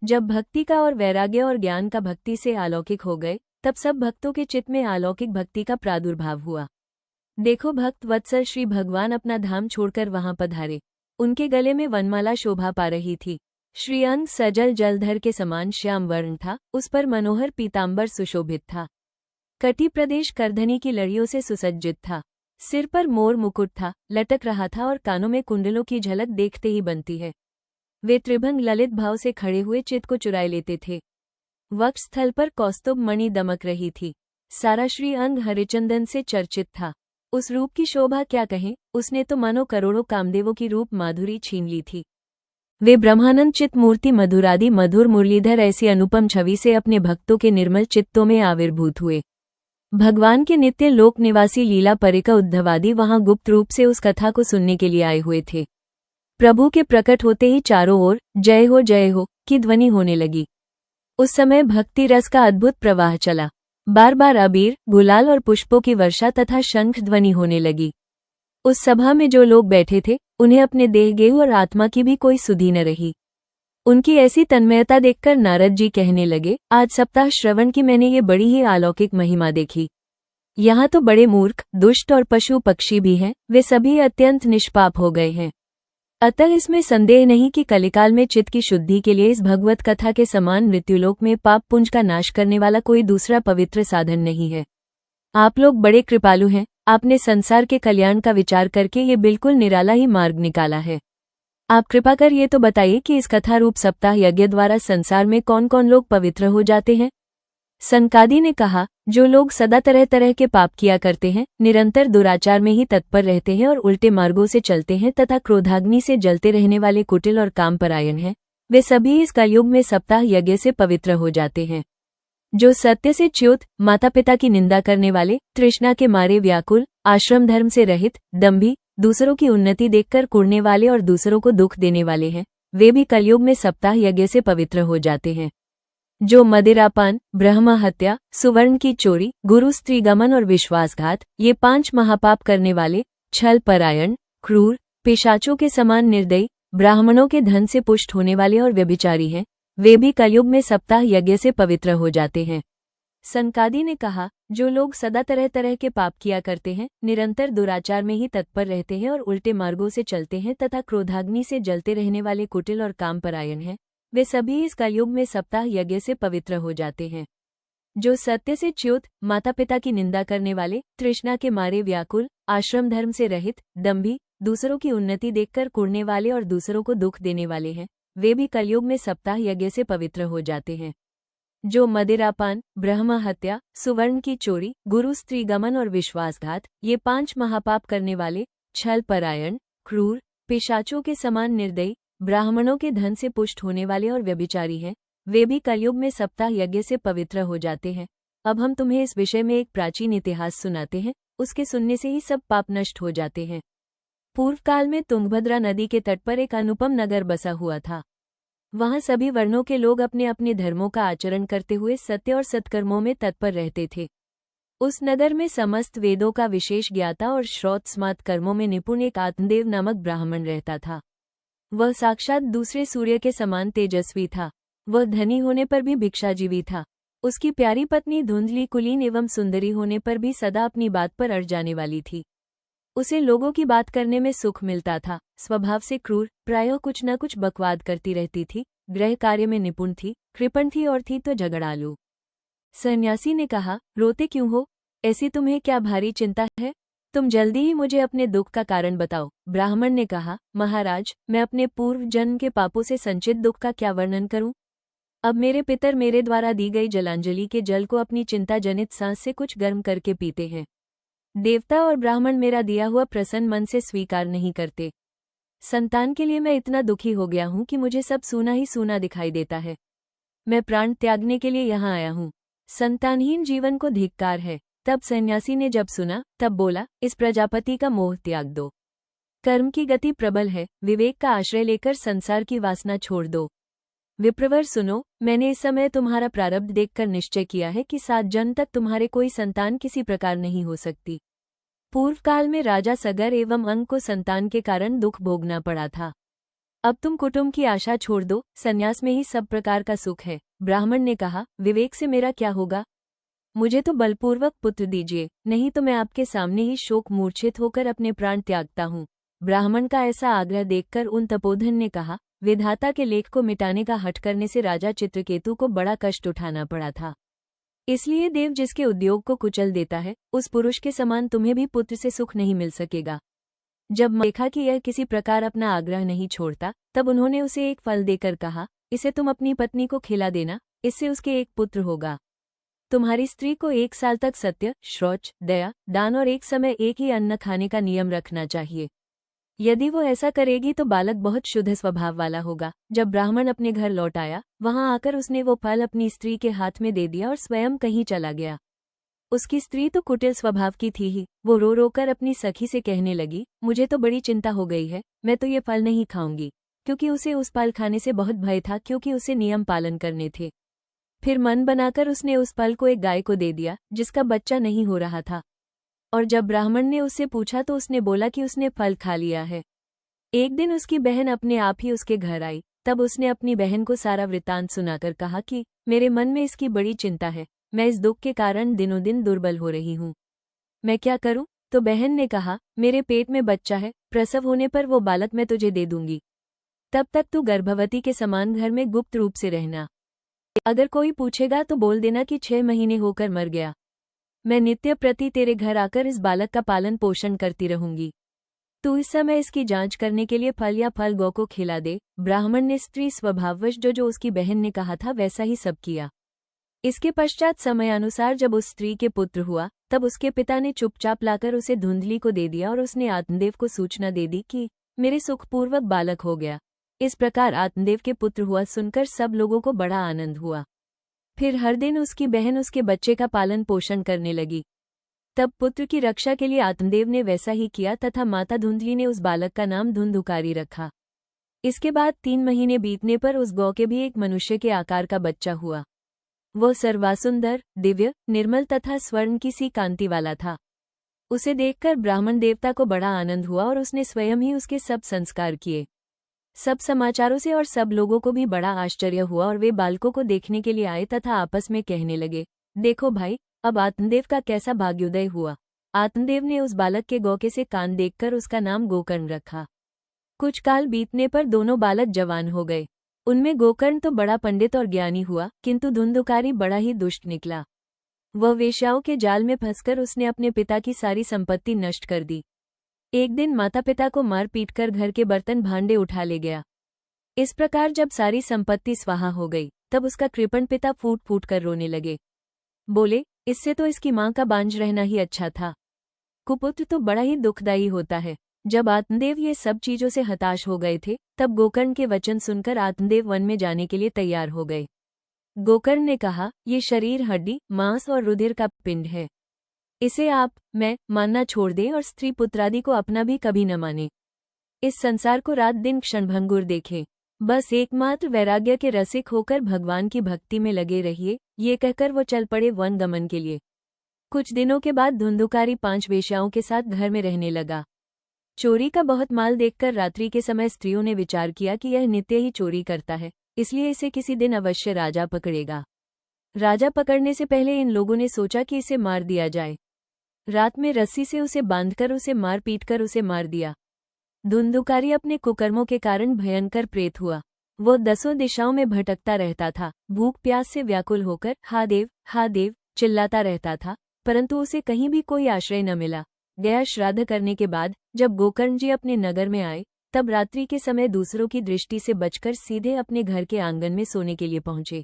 जब भक्ति का और वैराग्य और ज्ञान का भक्ति से अलौकिक हो गए, तब सब भक्तों के चित्त में अलौकिक भक्ति का प्रादुर्भाव हुआ। देखो, भक्त वत्सल श्री भगवान अपना धाम छोड़कर वहां पधारे। उनके गले में वनमाला शोभा पा रही थी। श्रीअंग सजल जलधर के समान श्याम वर्ण था, उस पर मनोहर पीतांबर सुशोभित था। कटी प्रदेश करधनी की लड़ियों से सुसज्जित था। सिर पर मोर मुकुट था, लटक रहा था और कानों में कुंडलों की झलक देखते ही बनती है। वे त्रिभंग ललित भाव से खड़े हुए चित्त को चुराए लेते थे। वक्ष स्थल पर कौस्तुभ मणि दमक रही थी। सारा श्रीअंग हरिचंदन से चर्चित था। उस रूप की शोभा क्या कहें, उसने तो मानो करोड़ों कामदेवों की रूप माधुरी छीन ली थी। वे ब्रह्मानंद चित्त मूर्ति मधुरादि मधुर मुरलीधर ऐसी अनुपम छवि से अपने भक्तों के निर्मल चित्तों में आविर्भूत हुए। भगवान के नित्य लोक निवासी लीला परिका उद्धवादि वहां गुप्त रूप से उस कथा को सुनने के लिए आए हुए थे। प्रभु के प्रकट होते ही चारों ओर जय हो की ध्वनि होने लगी। उस समय भक्ति रस का अद्भुत प्रवाह चला। बार बार अबीर, गुलाल और पुष्पों की वर्षा तथा शंख ध्वनि होने लगी। उस सभा में जो लोग बैठे थे, उन्हें अपने देह गेहूं और आत्मा की भी कोई सुधि न रही। उनकी ऐसी तन्मयता देखकर नारद जी कहने लगे, आज सप्ताह श्रवण की मैंने ये बड़ी ही अलौकिक महिमा देखी। यहाँ तो बड़े मूर्ख, दुष्ट और पशु पक्षी भी हैं, वे सभी अत्यंत निष्पाप हो गए हैं। अतः इसमें संदेह नहीं कि कलिकाल में चित्त की शुद्धि के लिए इस भगवत कथा के समान मृत्युलोक में पाप पुंज का नाश करने वाला कोई दूसरा पवित्र साधन नहीं है। आप लोग बड़े कृपालु हैं, आपने संसार के कल्याण का विचार करके ये बिल्कुल निराला ही मार्ग निकाला है। आप कृपा कर ये तो बताइए कि इस कथा रूप सप्ताह यज्ञ द्वारा संसार में कौन कौन लोग पवित्र हो जाते हैं। सनकादि ने कहा, जो लोग सदा तरह तरह के पाप किया करते हैं, निरंतर दुराचार में ही तत्पर रहते हैं और उल्टे मार्गों से चलते हैं तथा क्रोधाग्नि से जलते रहने वाले कुटिल और कामपरायण हैं, वे सभी इस कलयुग में सप्ताह यज्ञ से पवित्र हो जाते हैं। जो सत्य से च्युत, माता पिता की निंदा करने वाले, तृष्णा के मारे व्याकुल, आश्रम धर्म से रहित, दंभी, दूसरों की उन्नति देखकर कुढ़ने वाले और दूसरों को दुख देने वाले हैं, वे भी कलयुग में सप्ताह यज्ञ से पवित्र हो जाते हैं। जो मदिरापान, ब्रह्म हत्या, सुवर्ण की चोरी, गुरु स्त्री गमन और विश्वासघात, ये 5 महापाप करने वाले, छल परायण, क्रूर, पिशाचों के समान निर्दयी, ब्राह्मणों के धन से पुष्ट होने वाले और व्यभिचारी हैं, वे भी कलयुग में सप्ताह यज्ञ से पवित्र हो जाते हैं। सनकादि ने कहा, जो लोग सदा तरह तरह के पाप किया करते हैं, निरंतर दुराचार में ही तत्पर रहते हैं और उल्टे मार्गों से चलते हैं तथा क्रोधाग्नि से जलते रहने वाले कुटिल और कामपरायण हैं, वे सभी इस कलयुग में सप्ताह यज्ञ से पवित्र हो जाते हैं। जो सत्य से च्युत, माता पिता की निंदा करने वाले, तृष्णा के मारे व्याकुल, आश्रम धर्म से रहित, दंभी, दूसरों की उन्नति देखकर कुढ़ने वाले और दूसरों को दुख देने वाले हैं, वे भी कलयुग में सप्ताह यज्ञ से पवित्र हो जाते हैं। जो मदिरापान, ब्रह्म हत्या, सुवर्ण की चोरी, गुरु स्त्री गमन और विश्वासघात, ये 5 महापाप करने वाले, छल परायण, क्रूर, पिशाचों के समान निर्दयी, ब्राह्मणों के धन से पुष्ट होने वाले और व्यभिचारी हैं, वे भी कलयुग में सप्ताह यज्ञ से पवित्र हो जाते हैं। अब हम तुम्हें इस विषय में एक प्राचीन इतिहास सुनाते हैं, उसके सुनने से ही सब पाप नष्ट हो जाते हैं। पूर्व काल में तुंगभद्रा नदी के तट पर एक अनुपम नगर बसा हुआ था। वहां सभी वर्णों के लोग अपने अपने धर्मों का आचरण करते हुए सत्य और सत्कर्मों में तत्पर रहते थे। उस नगर में समस्त वेदों का विशेष ज्ञाता और श्रौत स्मार्त कर्मों में निपुण एक आत्मदेव नामक ब्राह्मण रहता था। वह साक्षात दूसरे सूर्य के समान तेजस्वी था। वह धनी होने पर भी भिक्षाजीवी था। उसकी प्यारी पत्नी धुंधली, कुलीन एवं सुंदरी होने पर भी सदा अपनी बात पर अड़ जाने वाली थी। उसे लोगों की बात करने में सुख मिलता था। स्वभाव से क्रूर, प्रायः कुछ न कुछ बकवाद करती रहती थी। गृह कार्य में निपुण थी, कृपण थी और थी तो झगड़ालू। सन्यासी ने कहा, रोते क्यों हो? ऐसी तुम्हें क्या भारी चिंता है? तुम जल्दी ही मुझे अपने दुख का कारण बताओ। ब्राह्मण ने कहा, महाराज, मैं अपने पूर्व जन्म के पापों से संचित दुख का क्या वर्णन करूं? अब मेरे पितर मेरे द्वारा दी गई जलांजलि के जल को अपनी चिंता जनित सांस से कुछ गर्म करके पीते हैं। देवता और ब्राह्मण मेरा दिया हुआ प्रसन्न मन से स्वीकार नहीं करते। संतान के लिए मैं इतना दुखी हो गया हूं कि मुझे सब सूना ही सूना दिखाई देता है। मैं प्राण त्यागने के लिए यहाँ आया हूँ। संतानहीन जीवन को धिक्कार है। तब सन्यासी ने जब सुना, तब बोला, इस प्रजापति का मोह त्याग दो। कर्म की गति प्रबल है, विवेक का आश्रय लेकर संसार की वासना छोड़ दो। विप्रवर सुनो, मैंने इस समय तुम्हारा प्रारब्ध देखकर निश्चय किया है कि 7 जन्म तक तुम्हारे कोई संतान किसी प्रकार नहीं हो सकती। पूर्व काल में राजा सगर एवं अंग को संतान के कारण दुख भोगना पड़ा था। अब तुम कुटुंब की आशा छोड़ दो, संन्यास में ही सब प्रकार का सुख है। ब्राह्मण ने कहा, विवेक से मेरा क्या होगा? मुझे तो बलपूर्वक पुत्र दीजिए, नहीं तो मैं आपके सामने ही शोक मूर्छित होकर अपने प्राण त्यागता हूँ। ब्राह्मण का ऐसा आग्रह देखकर उन तपोधन ने कहा, विधाता के लेख को मिटाने का हठ करने से राजा चित्रकेतु को बड़ा कष्ट उठाना पड़ा था। इसलिए देव जिसके उद्योग को कुचल देता है, उस पुरुष के समान तुम्हें भी पुत्र से सुख नहीं मिल सकेगा। जब देखा कि यह किसी प्रकार अपना आग्रह नहीं छोड़ता, तब उन्होंने उसे एक फल देकर कहा, इसे तुम अपनी पत्नी को खिला देना, इससे उसके एक पुत्र होगा। तुम्हारी स्त्री को 1 साल तक सत्य, शौच, दया, दान और एक समय एक ही अन्न खाने का नियम रखना चाहिए। यदि वो ऐसा करेगी तो बालक बहुत शुद्ध स्वभाव वाला होगा। जब ब्राह्मण अपने घर लौट आया, वहां आकर उसने वो फल अपनी स्त्री के हाथ में दे दिया और स्वयं कहीं चला गया। उसकी स्त्री तो कुटिल स्वभाव की थी ही, वो रो रोकर अपनी सखी से कहने लगी, मुझे तो बड़ी चिंता हो गई है, मैं तो ये फल नहीं खाऊंगी, क्योंकि उसे उस फल खाने से बहुत भय था, क्योंकि उसे नियम पालन करने थे। फिर मन बनाकर उसने उस फल को एक गाय को दे दिया, जिसका बच्चा नहीं हो रहा था। और जब ब्राह्मण ने उससे पूछा तो उसने बोला कि उसने फल खा लिया है। एक दिन उसकी बहन अपने आप ही उसके घर आई, तब उसने अपनी बहन को सारा वृत्तांत सुनाकर कहा कि मेरे मन में इसकी बड़ी चिंता है, मैं इस दुख के कारण दिनों दिन दुर्बल हो रही हूँ, मैं क्या करूं? तो बहन ने कहा, मेरे पेट में बच्चा है, प्रसव होने पर वो बालक मैं तुझे दे दूंगी। तब तक तू गर्भवती के समान घर में गुप्त रूप से रहना। अगर कोई पूछेगा तो बोल देना कि 6 महीने होकर मर गया। मैं नित्य प्रति तेरे घर आकर इस बालक का पालन पोषण करती रहूंगी। तू इस समय इसकी जांच करने के लिए फल या फल गौ को खिला दे। ब्राह्मण ने स्त्री स्वभाववश जो उसकी बहन ने कहा था वैसा ही सब किया। इसके पश्चात समयानुसार जब उस स्त्री के पुत्र हुआ, तब उसके पिता ने चुपचाप लाकर उसे धुंधली को दे दिया और उसने आत्मदेव को सूचना दे दी कि मेरे सुखपूर्वक बालक हो गया। इस प्रकार आत्मदेव के पुत्र हुआ सुनकर सब लोगों को बड़ा आनंद हुआ। फिर हर दिन उसकी बहन उसके बच्चे का पालन पोषण करने लगी। तब पुत्र की रक्षा के लिए आत्मदेव ने वैसा ही किया तथा माता धुंधली ने उस बालक का नाम धुंधुकारी रखा। इसके बाद 3 महीने बीतने पर उस गौ के भी एक मनुष्य के आकार का बच्चा हुआ। वह सर्वासुंदर, दिव्य, निर्मल तथा स्वर्ण की सी कांति वाला था। उसे देखकर ब्राह्मण देवता को बड़ा आनंद हुआ और उसने स्वयं ही उसके सब संस्कार किए। सब समाचारों से और सब लोगों को भी बड़ा आश्चर्य हुआ और वे बालकों को देखने के लिए आए तथा आपस में कहने लगे, देखो भाई, अब आत्मदेव का कैसा भाग्योदय हुआ। आत्मदेव ने उस बालक के गौके से कान देखकर उसका नाम गोकर्ण रखा। कुछ काल बीतने पर दोनों बालक जवान हो गए। उनमें गोकर्ण तो बड़ा पंडित और ज्ञानी हुआ, किंतु धुंधुकारी बड़ा ही दुष्ट निकला। वह वेश्याओं के जाल में फंसकर उसने अपने पिता की सारी संपत्ति नष्ट कर दी। एक दिन माता पिता को मार पीट कर घर के बर्तन भांडे उठा ले गया। इस प्रकार जब सारी संपत्ति स्वाहा हो गई, तब उसका कृपण पिता फूट फूट कर रोने लगे। बोले, इससे तो इसकी मां का बांझ रहना ही अच्छा था। कुपुत्र तो बड़ा ही दुखदायी होता है। जब आत्मदेव ये सब चीजों से हताश हो गए थे, तब गोकर्ण के वचन सुनकर आत्मदेव वन में जाने के लिए तैयार हो गए। गोकर्ण ने कहा, ये शरीर हड्डी, मांस और रुधिर का पिंड है। इसे आप, मैं, मानना छोड़ दें और स्त्री पुत्रादि को अपना भी कभी न माने। इस संसार को रात दिन क्षणभंगुर देखें। बस एकमात्र वैराग्य के रसिक होकर भगवान की भक्ति में लगे रहिए। ये कहकर वो चल पड़े वन गमन के लिए। कुछ दिनों के बाद धुंधुकारी 5 वेश्याओं के साथ घर में रहने लगा। चोरी का बहुत माल देखकर रात्रि के समय स्त्रियों ने विचार किया कि यह नित्य ही चोरी करता है, इसलिए इसे किसी दिन अवश्य राजा पकड़ेगा। राजा पकड़ने से पहले इन लोगों ने सोचा कि इसे मार दिया जाए। रात में रस्सी से उसे बांधकर उसे मार पीट कर उसे मार दिया। धुंधुकारी अपने कुकर्मों के कारण भयंकर प्रेत हुआ। वो 10 दिशाओं में भटकता रहता था, भूख प्यास से व्याकुल होकर हा देव चिल्लाता रहता था, परंतु उसे कहीं भी कोई आश्रय न मिला। गया श्राद्ध करने के बाद जब गोकर्ण जी अपने नगर में आए, तब रात्रि के समय दूसरों की दृष्टि से बचकर सीधे अपने घर के आंगन में सोने के लिए पहुंचे।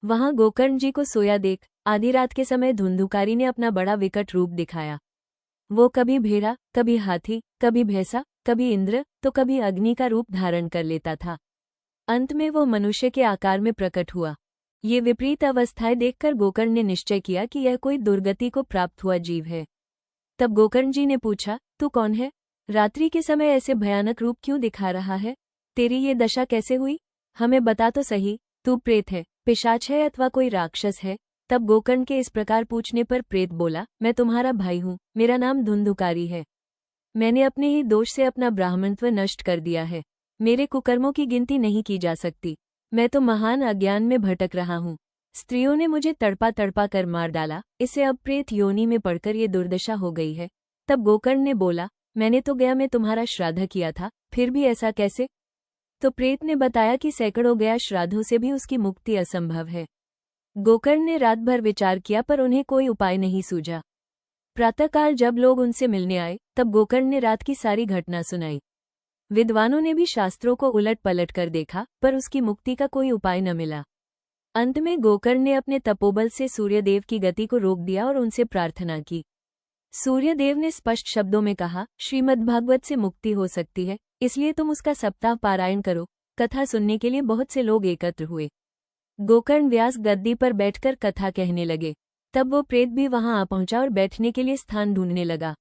वहां गोकर्ण जी को सोया देख आधी रात के समय धुंधुकारी ने अपना बड़ा विकट रूप दिखाया। वो कभी भेड़ा, कभी हाथी, कभी भैंसा, कभी इंद्र तो कभी अग्नि का रूप धारण कर लेता था। अंत में वो मनुष्य के आकार में प्रकट हुआ। ये विपरीत अवस्थाएं देखकर गोकर्ण ने निश्चय किया कि यह कोई दुर्गति को प्राप्त हुआ जीव है। तब गोकर्ण जी ने पूछा, तू कौन है? रात्रि के समय ऐसे भयानक रूप क्यों दिखा रहा है? तेरी ये दशा कैसे हुई? हमें बता तो सही, तू प्रेत है, पिशाच है अथवा कोई राक्षस है? तब गोकर्ण के इस प्रकार पूछने पर प्रेत बोला, मैं तुम्हारा भाई हूँ, मेरा नाम धुंधुकारी है। मैंने अपने ही दोष से अपना ब्राह्मणत्व नष्ट कर दिया है। मेरे कुकर्मों की गिनती नहीं की जा सकती। मैं तो महान अज्ञान में भटक रहा हूँ। स्त्रियों ने मुझे तड़पा तड़पा कर मार डाला, इससे अब प्रेत योनि में पड़कर ये दुर्दशा हो गई है। तब गोकर्ण ने बोला, मैंने तो गया में तुम्हारा श्राद्ध किया था, फिर भी ऐसा कैसे? तो प्रेत ने बताया कि सैकड़ों गया श्राद्धों से भी उसकी मुक्ति असंभव है। गोकर्ण ने रात भर विचार किया पर उन्हें कोई उपाय नहीं सूझा। प्रातःकाल जब लोग उनसे मिलने आए तब गोकर्ण ने रात की सारी घटना सुनाई। विद्वानों ने भी शास्त्रों को उलट पलट कर देखा पर उसकी मुक्ति का कोई उपाय न मिला। अंत में गोकर्ण ने अपने तपोबल से सूर्यदेव की गति को रोक दिया और उनसे प्रार्थना की। सूर्यदेव ने स्पष्ट शब्दों में कहा, श्रीमद्भागवत से मुक्ति हो सकती है, इसलिए तुम उसका सप्ताह पारायण करो। कथा सुनने के लिए बहुत से लोग एकत्र हुए। गोकर्ण व्यास गद्दी पर बैठकर कथा कहने लगे। तब वो प्रेत भी वहां आ पहुंचा और बैठने के लिए स्थान ढूंढने लगा।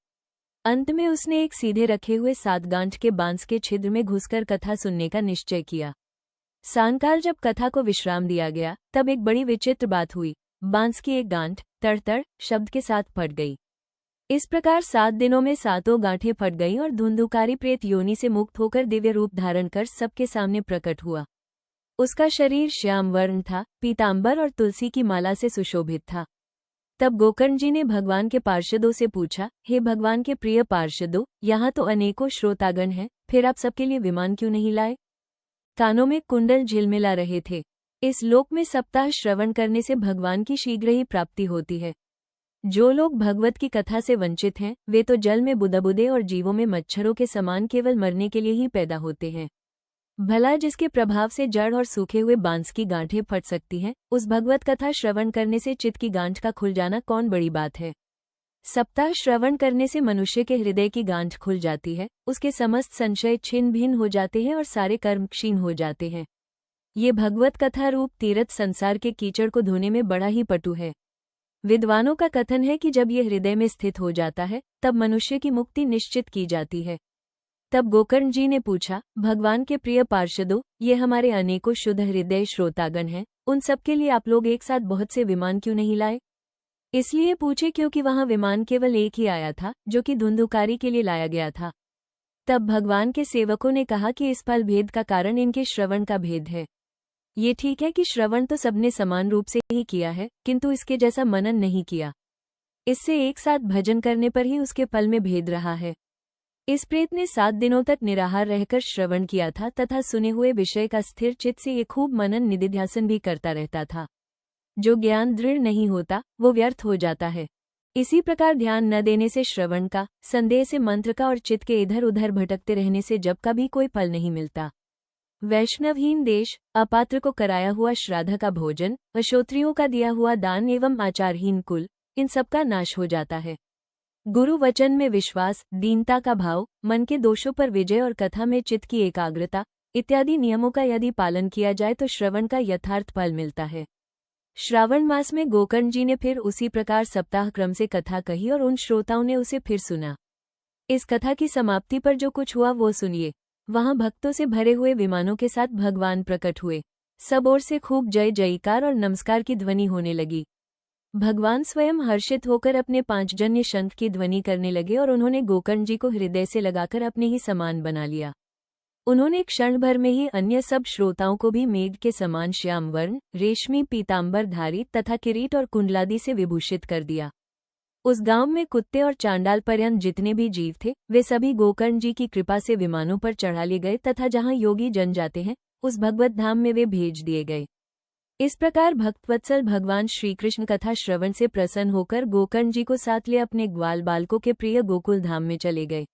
अंत में उसने एक सीधे रखे हुए 7 गांठ के बांस के छिद्र में घुसकर कथा सुनने का निश्चय किया। सांकाल जब कथा को विश्राम दिया गया तब एक बड़ी विचित्र बात हुई। बांस की एक गांठ तड़-तड़ शब्द के साथ फट गई। इस प्रकार 7 दिनों में 7 गांठें फट गईं और धुंधुकारी प्रेत योनि से मुक्त होकर दिव्य रूप धारण कर सबके सामने प्रकट हुआ। उसका शरीर श्याम वर्ण था, पीतांबर और तुलसी की माला से सुशोभित था। तब गोकर्ण जी ने भगवान के पार्षदों से पूछा, हे भगवान के प्रिय पार्षदों, यहाँ तो अनेकों श्रोतागण हैं, फिर आप सबके लिए विमान क्यों नहीं लाए? कानों में कुंडल झिलमिला रहे थे। इस लोक में सप्ताह श्रवण करने से भगवान की शीघ्र ही प्राप्ति होती है। जो लोग भगवत की कथा से वंचित हैं वे तो जल में बुदबुदे और जीवों में मच्छरों के समान केवल मरने के लिए ही पैदा होते हैं। भला जिसके प्रभाव से जड़ और सूखे हुए बांस की गांठें फट सकती हैं, उस भगवत कथा श्रवण करने से चित्त की गांठ का खुल जाना कौन बड़ी बात है। सप्ताह श्रवण करने से मनुष्य के हृदय की गांठ खुल जाती है, उसके समस्त संशय छिन्न भिन्न हो जाते हैं और सारे कर्म क्षीण हो जाते हैं। ये भगवत कथा रूप तीर्थ संसार के कीचड़ को धोने में बड़ा ही पटु है। विद्वानों का कथन है कि जब ये हृदय में स्थित हो जाता है तब मनुष्य की मुक्ति निश्चित की जाती है। तब गोकर्ण जी ने पूछा, भगवान के प्रिय पार्षदों, ये हमारे अनेकों शुद्ध हृदय श्रोतागण हैं, उन सबके लिए आप लोग एक साथ बहुत से विमान क्यों नहीं लाए? इसलिए पूछे क्योंकि वहां विमान केवल एक ही आया था, जो कि धुंधुकारी के लिए लाया गया था। तब भगवान के सेवकों ने कहा कि इस फल भेद का कारण इनके श्रवण का भेद है। ये ठीक है कि श्रवण तो सबने समान रूप से ही किया है, किंतु इसके जैसा मनन नहीं किया। इससे एक साथ भजन करने पर ही उसके फल में भेद रहा है। इस प्रेत ने 7 दिनों तक निराहार रहकर श्रवण किया था तथा सुने हुए विषय का स्थिर चित्त से ये खूब मनन निधिध्यासन भी करता रहता था। जो ज्ञान दृढ़ नहीं होता वो व्यर्थ हो जाता है। इसी प्रकार ध्यान न देने से, श्रवण का, संदेह से, मंत्र का और चित्त के इधर उधर भटकते रहने से जब का भी कोई फल नहीं मिलता। वैष्णवहीन देश, अपात्र को कराया हुआ श्राद्ध का भोजन, अशोत्रियों का दिया हुआ दान एवं आचारहीन कुल, इन सबका नाश हो जाता है। गुरु वचन में विश्वास, दीनता का भाव, मन के दोषों पर विजय और कथा में चित्त की एकाग्रता इत्यादि नियमों का यदि पालन किया जाए तो श्रवण का यथार्थ फल मिलता है। श्रावण मास में गोकर्ण जी ने फिर उसी प्रकार सप्ताह क्रम से कथा कही और उन श्रोताओं ने उसे फिर सुना। इस कथा की समाप्ति पर जो कुछ हुआ वो सुनिए। वहां भक्तों से भरे हुए विमानों के साथ भगवान प्रकट हुए। सब ओर से खूब जय जयकार और नमस्कार की ध्वनि होने लगी। भगवान स्वयं हर्षित होकर अपने 5 जन्य शंख की ध्वनि करने लगे और उन्होंने गोकर्ण जी को हृदय से लगाकर अपने ही समान बना लिया। उन्होंने क्षण भर में ही अन्य सब श्रोताओं को भी मेघ के समान श्याम वर्ण, रेशमी पीतांबर धारी तथा किरीट और कुंडलादि से विभूषित कर दिया। उस गांव में कुत्ते और चांडाल पर्यंत जितने भी जीव थे वे सभी गोकर्ण जी की कृपा से विमानों पर चढ़ा लिए गए तथा जहां योगी जन जाते हैं उस भगवत धाम में वे भेज दिए गए। इस प्रकार भक्तवत्सल भगवान श्रीकृष्ण कथा श्रवण से प्रसन्न होकर गोकर्ण जी को साथ ले अपने ग्वाल बालकों के प्रिय गोकुल धाम में चले गए।